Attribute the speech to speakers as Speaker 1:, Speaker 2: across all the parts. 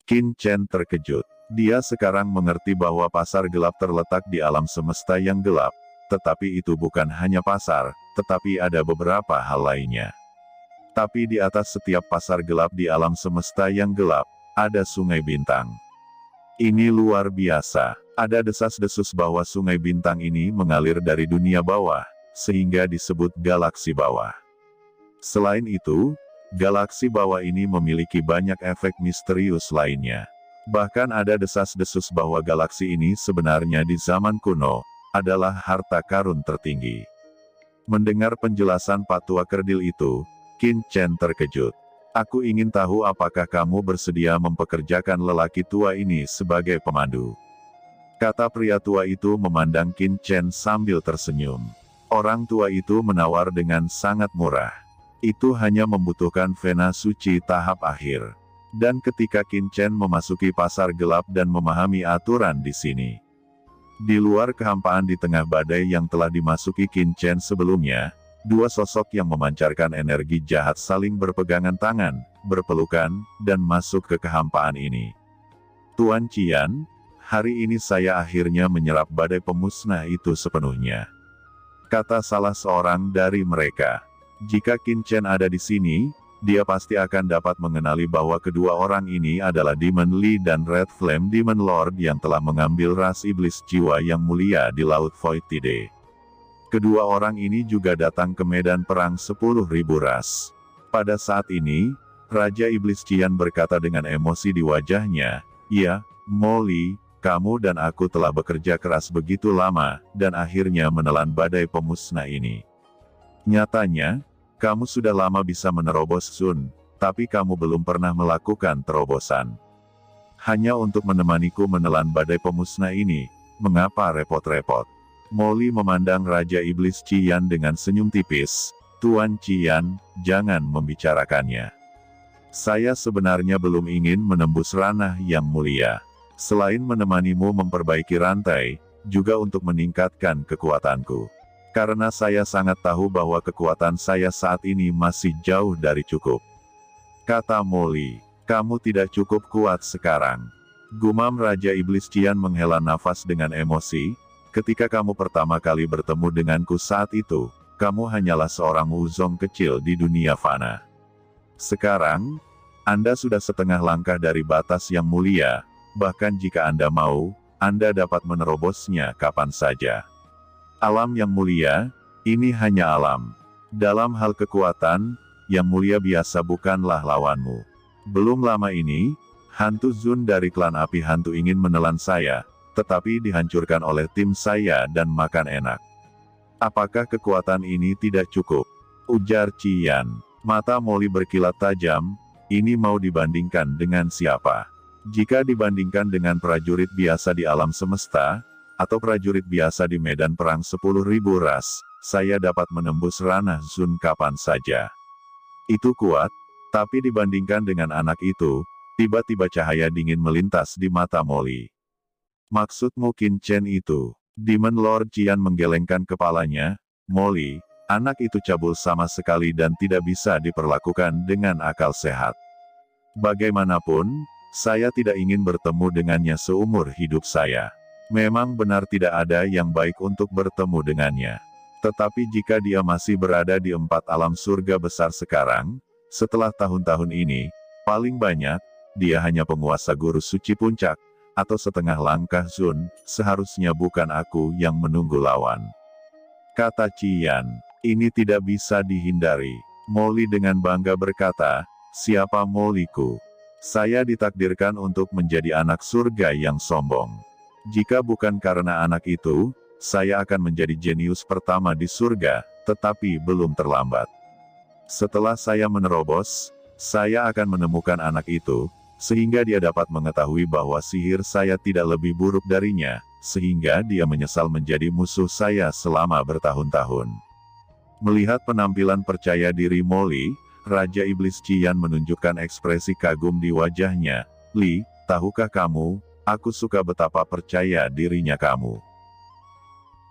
Speaker 1: Qin Chen terkejut. Dia sekarang mengerti bahwa pasar gelap terletak di alam semesta yang gelap, tetapi itu bukan hanya pasar, tetapi ada beberapa hal lainnya. Tapi di atas setiap pasar gelap di alam semesta yang gelap, ada sungai bintang. Ini luar biasa. Ada desas-desus bahwa sungai bintang ini mengalir dari dunia bawah, sehingga disebut galaksi bawah. Selain itu, galaksi bawah ini memiliki banyak efek misterius lainnya. Bahkan ada desas-desus bahwa galaksi ini sebenarnya di zaman kuno, adalah harta karun tertinggi. Mendengar penjelasan Pak Tua Kerdil itu, Qin Chen terkejut. Aku ingin tahu apakah kamu bersedia mempekerjakan lelaki tua ini sebagai pemandu. Kata pria tua itu memandang Qin Chen sambil tersenyum. Orang tua itu menawar dengan sangat murah. Itu hanya membutuhkan vena suci tahap akhir. Dan ketika Qin Chen memasuki pasar gelap dan memahami aturan di sini. Di luar kehampaan di tengah badai yang telah dimasuki Qin Chen sebelumnya, dua sosok yang memancarkan energi jahat saling berpegangan tangan, berpelukan, dan masuk ke kehampaan ini. Tuan Qian, hari ini saya akhirnya menyerap badai pemusnah itu sepenuhnya. Kata salah seorang dari mereka. Jika Qin Chen ada di sini, dia pasti akan dapat mengenali bahwa kedua orang ini adalah Demon Li dan Red Flame Demon Lord yang telah mengambil ras iblis jiwa yang mulia di Laut Void Tide. Kedua orang ini juga datang ke medan perang 10.000 ras. Pada saat ini, Raja Iblis Qian berkata dengan emosi di wajahnya, "Ya, Molly, kamu dan aku telah bekerja keras begitu lama, dan akhirnya menelan badai pemusnah ini. Nyatanya, kamu sudah lama bisa menerobos Sun, tapi kamu belum pernah melakukan terobosan. Hanya untuk menemaniku menelan badai pemusnah ini, mengapa repot-repot?" Molly memandang Raja Iblis Qian dengan senyum tipis. "Tuan Qian, jangan membicarakannya. Saya sebenarnya belum ingin menembus ranah yang mulia. Selain menemanimu memperbaiki rantai, juga untuk meningkatkan kekuatanku. Karena saya sangat tahu bahwa kekuatan saya saat ini masih jauh dari cukup." Kata Molly, "Kamu tidak cukup kuat sekarang." Gumam Raja Iblis Qian menghela nafas dengan emosi. "Ketika kamu pertama kali bertemu denganku saat itu, kamu hanyalah seorang wuzong kecil di dunia fana. Sekarang, Anda sudah setengah langkah dari batas yang mulia, bahkan jika Anda mau, Anda dapat menerobosnya kapan saja. Alam yang mulia, ini hanya alam. Dalam hal kekuatan, yang mulia biasa bukanlah lawanmu. Belum lama ini, hantu Zun dari klan api hantu ingin menelan saya, tetapi dihancurkan oleh tim saya dan makan enak. Apakah kekuatan ini tidak cukup?" ujar Qian. Mata Molly berkilat tajam. Ini mau dibandingkan dengan siapa? Jika dibandingkan dengan prajurit biasa di alam semesta, atau prajurit biasa di medan perang 10.000 ras, saya dapat menembus ranah Zun kapan saja. Itu kuat, tapi dibandingkan dengan anak itu, tiba-tiba cahaya dingin melintas di mata Molly. "Maksudmu Qin Chen itu?" Demon Lord Qian menggelengkan kepalanya. "Molly, anak itu cabul sama sekali dan tidak bisa diperlakukan dengan akal sehat. Bagaimanapun, saya tidak ingin bertemu dengannya seumur hidup saya. Memang benar tidak ada yang baik untuk bertemu dengannya. Tetapi jika dia masih berada di 4 alam surga besar sekarang, setelah tahun-tahun ini, paling banyak, dia hanya penguasa guru suci puncak, atau setengah langkah Zun, seharusnya bukan aku yang menunggu lawan." Kata Qian, "Ini tidak bisa dihindari." Molly dengan bangga berkata, "Siapa Mollyku? Saya ditakdirkan untuk menjadi anak surga yang sombong. Jika bukan karena anak itu, saya akan menjadi jenius pertama di surga, tetapi belum terlambat. Setelah saya menerobos, saya akan menemukan anak itu, sehingga dia dapat mengetahui bahwa sihir saya tidak lebih buruk darinya, sehingga dia menyesal menjadi musuh saya selama bertahun-tahun." Melihat penampilan percaya diri Molly, Raja Iblis Qian menunjukkan ekspresi kagum di wajahnya. "Li, tahukah kamu, aku suka betapa percaya dirinya kamu."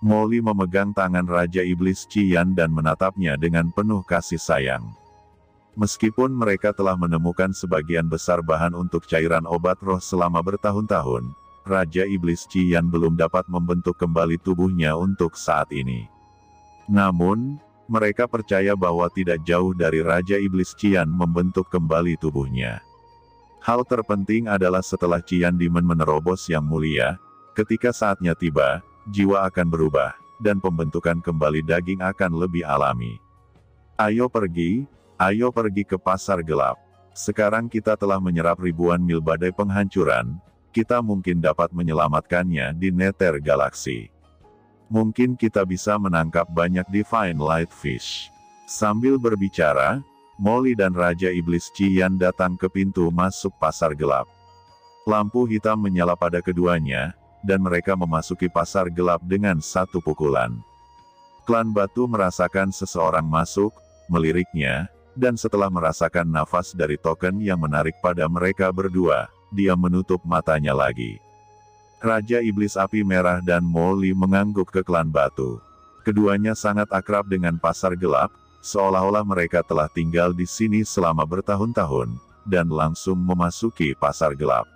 Speaker 1: Molly memegang tangan Raja Iblis Qian dan menatapnya dengan penuh kasih sayang. Meskipun mereka telah menemukan sebagian besar bahan untuk cairan obat roh selama bertahun-tahun, Raja Iblis Qian belum dapat membentuk kembali tubuhnya untuk saat ini. Namun, mereka percaya bahwa tidak jauh dari Raja Iblis Qian membentuk kembali tubuhnya. Hal terpenting adalah setelah Qian Demon menerobos yang mulia, ketika saatnya tiba, jiwa akan berubah, dan pembentukan kembali daging akan lebih alami. Ayo pergi ke pasar gelap. Sekarang kita telah menyerap ribuan mil badai penghancuran, kita mungkin dapat menyelamatkannya di Nether Galaxy. Mungkin kita bisa menangkap banyak Divine Light Fish. Sambil berbicara, Molly dan Raja Iblis Qian datang ke pintu masuk pasar gelap. Lampu hitam menyala pada keduanya, dan mereka memasuki pasar gelap dengan satu pukulan. Klan Batu merasakan seseorang masuk, meliriknya, dan setelah merasakan nafas dari token yang menarik pada mereka berdua, dia menutup matanya lagi. Raja Iblis Api Merah dan Molly mengangguk ke Klan Batu. Keduanya sangat akrab dengan pasar gelap, seolah-olah mereka telah tinggal di sini selama bertahun-tahun, dan langsung memasuki pasar gelap.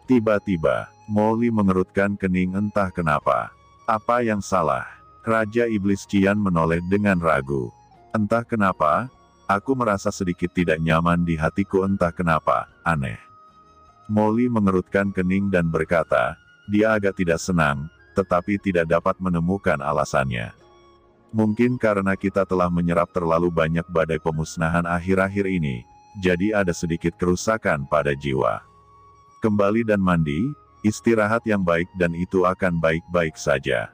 Speaker 1: Tiba-tiba, Molly mengerutkan kening entah kenapa. Apa yang salah? Raja Iblis Qian menoleh dengan ragu. Entah kenapa, aku merasa sedikit tidak nyaman di hatiku entah kenapa, aneh. Molly mengerutkan kening dan berkata, dia agak tidak senang, tetapi tidak dapat menemukan alasannya. Mungkin karena kita telah menyerap terlalu banyak badai pemusnahan akhir-akhir ini, jadi ada sedikit kerusakan pada jiwa. Kembali dan mandi, istirahat yang baik dan itu akan baik-baik saja.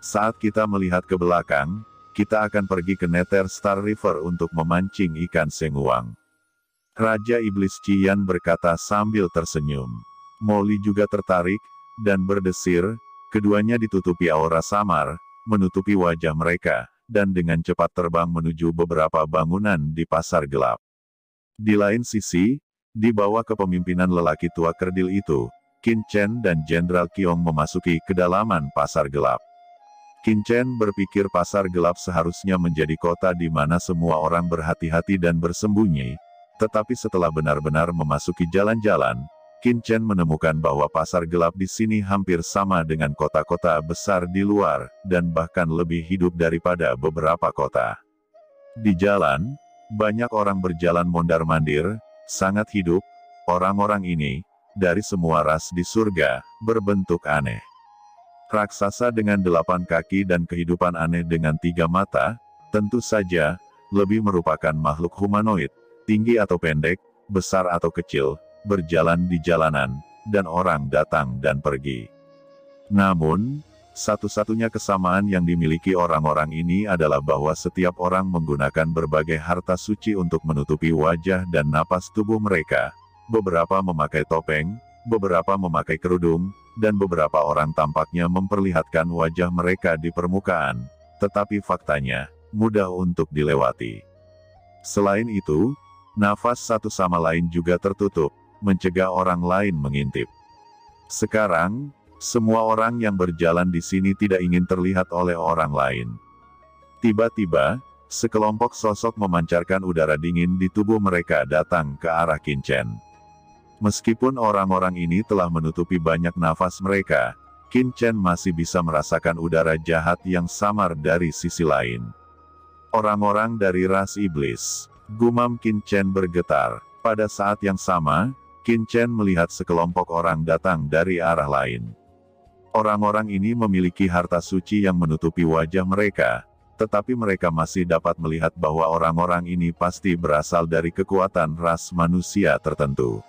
Speaker 1: Saat kita melihat ke belakang, kita akan pergi ke Nether Star River untuk memancing ikan senguang. Raja Iblis Qian berkata sambil tersenyum. Molly juga tertarik, dan berdesir, keduanya ditutupi aura samar, menutupi wajah mereka, dan dengan cepat terbang menuju beberapa bangunan di pasar gelap. Di lain sisi, di bawah kepemimpinan lelaki tua kerdil itu, Qin Chen dan Jenderal Qiong memasuki kedalaman pasar gelap. Qin Chen berpikir pasar gelap seharusnya menjadi kota di mana semua orang berhati-hati dan bersembunyi, tetapi setelah benar-benar memasuki jalan-jalan, Qin Chen menemukan bahwa pasar gelap di sini hampir sama dengan kota-kota besar di luar, dan bahkan lebih hidup daripada beberapa kota. Di jalan, banyak orang berjalan mondar-mandir, sangat hidup. Orang-orang ini, dari semua ras di surga, berbentuk aneh. Raksasa dengan 8 kaki dan kehidupan aneh dengan 3 mata, tentu saja, lebih merupakan makhluk humanoid, tinggi atau pendek, besar atau kecil, berjalan di jalanan, dan orang datang dan pergi. Namun, satu-satunya kesamaan yang dimiliki orang-orang ini adalah bahwa setiap orang menggunakan berbagai harta suci untuk menutupi wajah dan napas tubuh mereka. Beberapa memakai topeng, beberapa memakai kerudung, dan beberapa orang tampaknya memperlihatkan wajah mereka di permukaan, tetapi faktanya, mudah untuk dilewati. Selain itu, nafas satu sama lain juga tertutup, mencegah orang lain mengintip. Sekarang, semua orang yang berjalan di sini tidak ingin terlihat oleh orang lain. Tiba-tiba, sekelompok sosok memancarkan udara dingin di tubuh mereka datang ke arah Qin Chen. Meskipun orang-orang ini telah menutupi banyak nafas mereka, Qin Chen masih bisa merasakan udara jahat yang samar dari sisi lain. Orang-orang dari ras iblis, gumam Qin Chen bergetar. Pada saat yang sama, Qin Chen melihat sekelompok orang datang dari arah lain. Orang-orang ini memiliki harta suci yang menutupi wajah mereka, tetapi mereka masih dapat melihat bahwa orang-orang ini pasti berasal dari kekuatan ras manusia tertentu.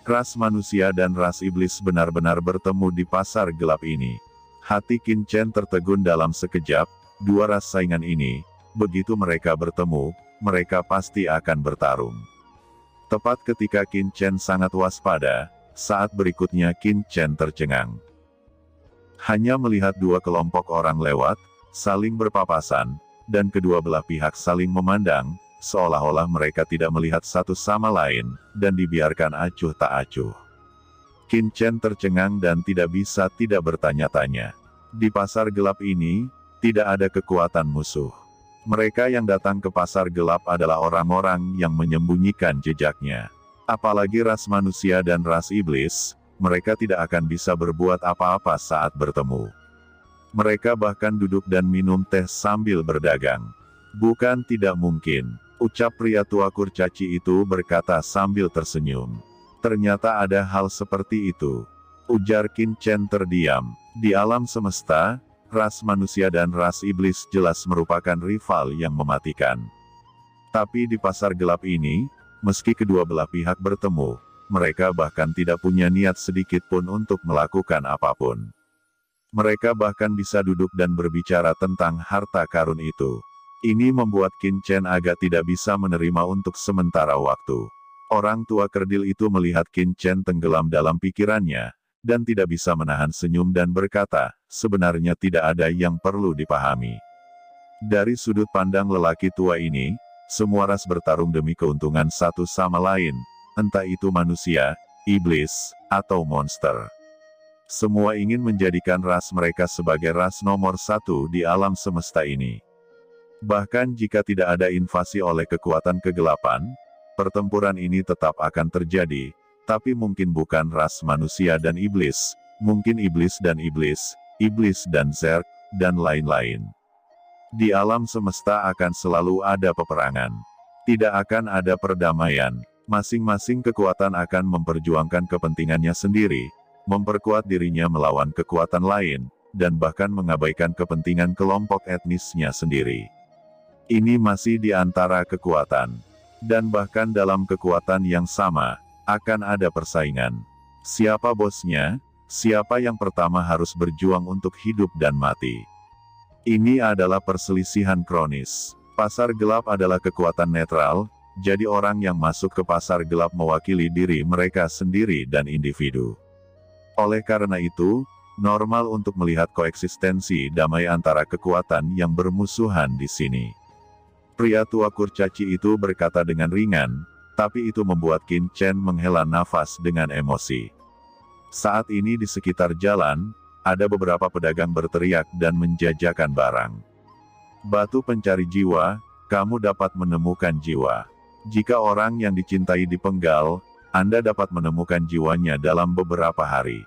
Speaker 1: Ras manusia dan ras iblis benar-benar bertemu di pasar gelap ini. Hati Qin Chen tertegun dalam sekejap, dua ras saingan ini, begitu mereka bertemu, mereka pasti akan bertarung. Tepat ketika Qin Chen sangat waspada, saat berikutnya Qin Chen tercengang. Hanya melihat dua kelompok orang lewat, saling berpapasan, dan kedua belah pihak saling memandang, seolah-olah mereka tidak melihat satu sama lain, dan dibiarkan acuh tak acuh. Qin Chen tercengang dan tidak bisa tidak bertanya-tanya. Di pasar gelap ini, tidak ada kekuatan musuh. Mereka yang datang ke pasar gelap adalah orang-orang yang menyembunyikan jejaknya. Apalagi ras manusia dan ras iblis, mereka tidak akan bisa berbuat apa-apa saat bertemu. Mereka bahkan duduk dan minum teh sambil berdagang. Bukan tidak mungkin, ucap pria tua kurcaci itu berkata sambil tersenyum. Ternyata ada hal seperti itu, ujar Qin Chen terdiam. Di alam semesta, ras manusia dan ras iblis jelas merupakan rival yang mematikan. Tapi di pasar gelap ini, meski kedua belah pihak bertemu, mereka bahkan tidak punya niat sedikit pun untuk melakukan apapun. Mereka bahkan bisa duduk dan berbicara tentang harta karun itu. Ini membuat Qin Chen agak tidak bisa menerima untuk sementara waktu. Orang tua kerdil itu melihat Qin Chen tenggelam dalam pikirannya, dan tidak bisa menahan senyum dan berkata, sebenarnya tidak ada yang perlu dipahami. Dari sudut pandang lelaki tua ini, semua ras bertarung demi keuntungan satu sama lain, entah itu manusia, iblis, atau monster. Semua ingin menjadikan ras mereka sebagai ras nomor satu di alam semesta ini. Bahkan jika tidak ada invasi oleh kekuatan kegelapan, pertempuran ini tetap akan terjadi, tapi mungkin bukan ras manusia dan iblis, mungkin iblis dan Zerg, dan lain-lain. Di alam semesta akan selalu ada peperangan. Tidak akan ada perdamaian. Masing-masing kekuatan akan memperjuangkan kepentingannya sendiri, memperkuat dirinya melawan kekuatan lain, dan bahkan mengabaikan kepentingan kelompok etnisnya sendiri. Ini masih di antara kekuatan. Dan bahkan dalam kekuatan yang sama, akan ada persaingan. Siapa bosnya? Siapa yang pertama harus berjuang untuk hidup dan mati? Ini adalah perselisihan kronis. Pasar gelap adalah kekuatan netral, jadi orang yang masuk ke pasar gelap mewakili diri mereka sendiri dan individu. Oleh karena itu, normal untuk melihat koeksistensi damai antara kekuatan yang bermusuhan di sini. Pria tua kurcaci itu berkata dengan ringan, tapi itu membuat Qin Chen menghela nafas dengan emosi. Saat ini di sekitar jalan, ada beberapa pedagang berteriak dan menjajakan barang. Batu pencari jiwa, kamu dapat menemukan jiwa. Jika orang yang dicintai dipenggal, Anda dapat menemukan jiwanya dalam beberapa hari.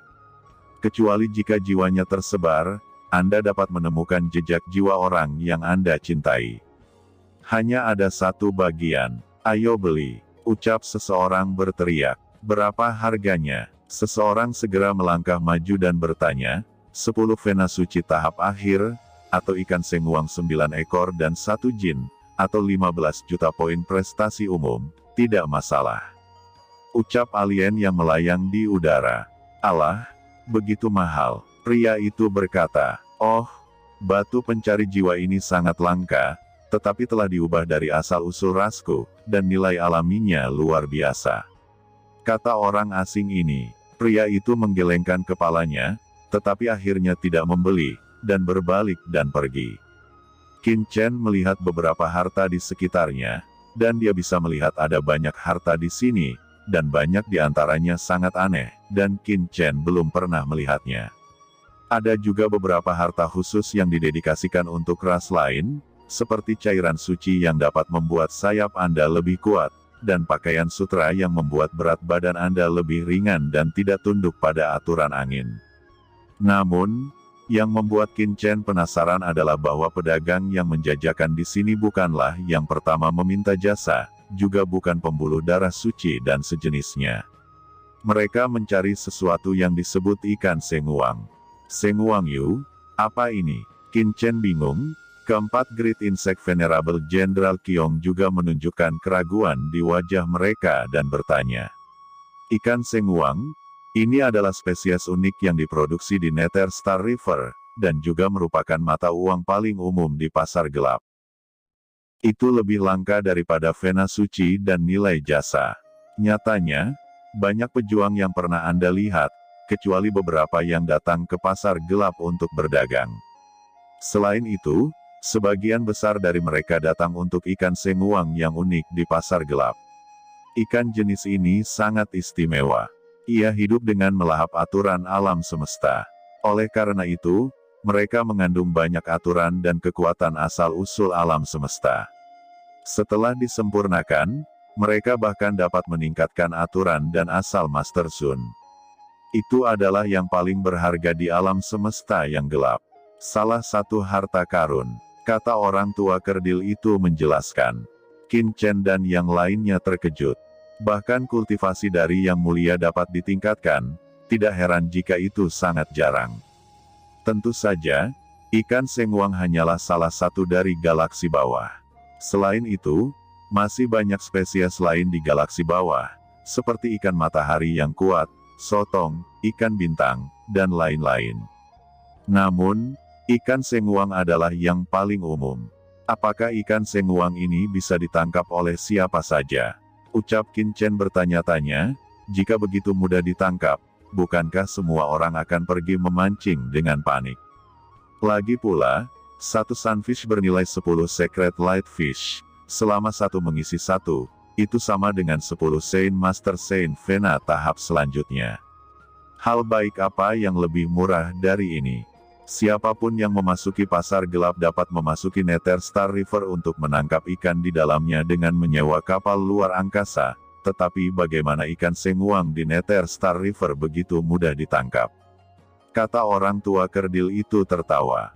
Speaker 1: Kecuali jika jiwanya tersebar, Anda dapat menemukan jejak jiwa orang yang Anda cintai. Hanya ada satu bagian. Ayo beli, ucap seseorang berteriak. Berapa harganya? Seseorang segera melangkah maju dan bertanya, 10 vena suci tahap akhir, atau ikan senguang 9 ekor dan 1 jin, atau 15 juta poin prestasi umum, tidak masalah. Ucap alien yang melayang di udara. Alah, begitu mahal. Pria itu berkata, oh, batu pencari jiwa ini sangat langka, tetapi telah diubah dari asal-usul rasku, dan nilai alaminya luar biasa. Kata orang asing ini. Pria itu menggelengkan kepalanya, tetapi akhirnya tidak membeli, dan berbalik dan pergi. Qin Chen melihat beberapa harta di sekitarnya, dan dia bisa melihat ada banyak harta di sini, dan banyak di antaranya sangat aneh, dan Qin Chen belum pernah melihatnya. Ada juga beberapa harta khusus yang didedikasikan untuk ras lain, seperti cairan suci yang dapat membuat sayap Anda lebih kuat, dan pakaian sutra yang membuat berat badan Anda lebih ringan dan tidak tunduk pada aturan angin. Namun, yang membuat Qin Chen penasaran adalah bahwa pedagang yang menjajakan di sini bukanlah yang pertama meminta jasa, juga bukan pembuluh darah suci dan sejenisnya. Mereka mencari sesuatu yang disebut ikan senguang. Senguang Yu? Apa ini? Qin Chen bingung. Keempat Great Insect Venerable Jenderal Qiong juga menunjukkan keraguan di wajah mereka dan bertanya. Ikan senguang? Ini adalah spesies unik yang diproduksi di Nether Star River, dan juga merupakan mata uang paling umum di pasar gelap. Itu lebih langka daripada vena suci dan nilai jasa. Nyatanya, banyak pejuang yang pernah Anda lihat, kecuali beberapa yang datang ke pasar gelap untuk berdagang. Selain itu, sebagian besar dari mereka datang untuk ikan senguang yang unik di pasar gelap. Ikan jenis ini sangat istimewa. Ia hidup dengan melahap aturan alam semesta. Oleh karena itu, mereka mengandung banyak aturan dan kekuatan asal-usul alam semesta. Setelah disempurnakan, mereka bahkan dapat meningkatkan aturan dan asal Master Sun. Itu adalah yang paling berharga di alam semesta yang gelap. Salah satu harta karun, kata orang tua kerdil itu menjelaskan. Qin Chen dan yang lainnya terkejut. Bahkan kultivasi dari yang mulia dapat ditingkatkan, tidak heran jika itu sangat jarang. Tentu saja, ikan Sengwang hanyalah salah satu dari galaksi bawah. Selain itu, masih banyak spesies lain di galaksi bawah, seperti ikan matahari yang kuat, sotong, ikan bintang, dan lain-lain. Namun, ikan Sengwang adalah yang paling umum. Apakah ikan Sengwang ini bisa ditangkap oleh siapa saja? Ucap Qin Chen bertanya-tanya, jika begitu mudah ditangkap, bukankah semua orang akan pergi memancing dengan panik? Lagi pula, satu sunfish bernilai 10 Sacred Light Fish. Selama satu mengisi satu, itu sama dengan 10 Saint Master Saint Vena tahap selanjutnya. Hal baik apa yang lebih murah dari ini? Siapapun yang memasuki pasar gelap dapat memasuki Nether Star River untuk menangkap ikan di dalamnya dengan menyewa kapal luar angkasa. Tetapi bagaimana ikan Sengwang di Nether Star River begitu mudah ditangkap? Kata orang tua kerdil itu tertawa.